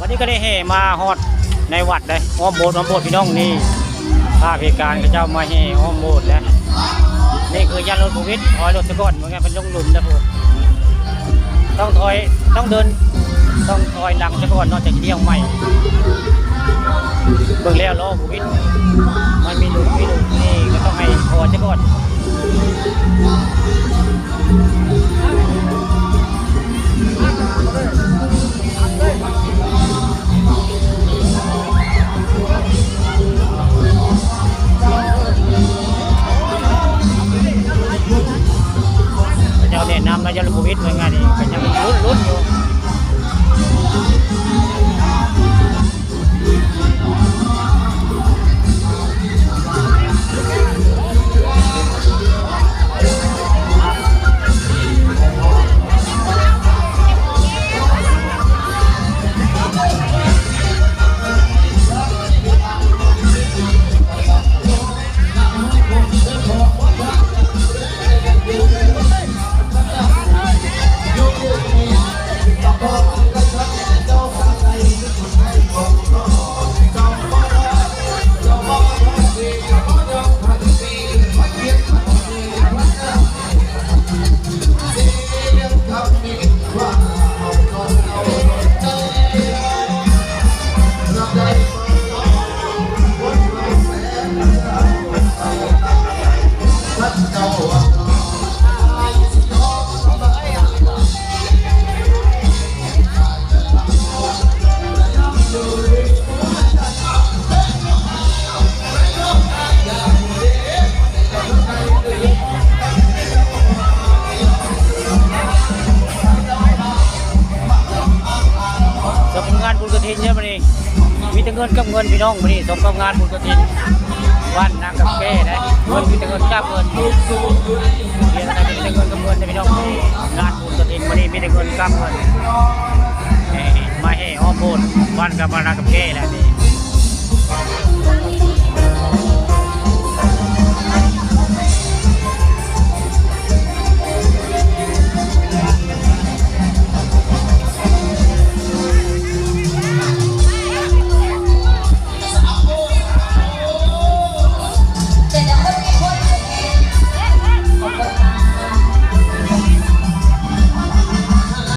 นี้ก็ได้แห่มาฮอดในวัดเลยอ้อมโบสถ์พี่น้องนี่ภาพเหตุการณ์เจ้ามาแห่อ้อมโบสถ์แล้วนี่คือยานรถโควิดถอยรถสะก่อนเหมือนกันเป็นลงหลุมนะพวกต้องถอยต้องเดินต้องถอยหลังสะก่อนนอกจากเที่ยวใหม่เบิ่งแล้วล้อโควิดมันมีหลุมนี่ก็ต้องให้ถอยสะก่อนเจ้าเนี่ยนำแล้วจะโควิดเหมือนกันนี่ก็ยังลุ้นอยู่มีแต่เงินกับเงินพี่น้องวันนี้สมกับงานบุญกฐินบ้านนางกับแก่ได้เงินมีแต่เงินกับเงินเรียนอะไรมีแต่เงินกับเงินพี่น้องงานบุญกฐินวันนี้มีแต่เงินกับเงินมาให้อ้อมโบสถ์บ้านกับนางกับแก่แล้วนี่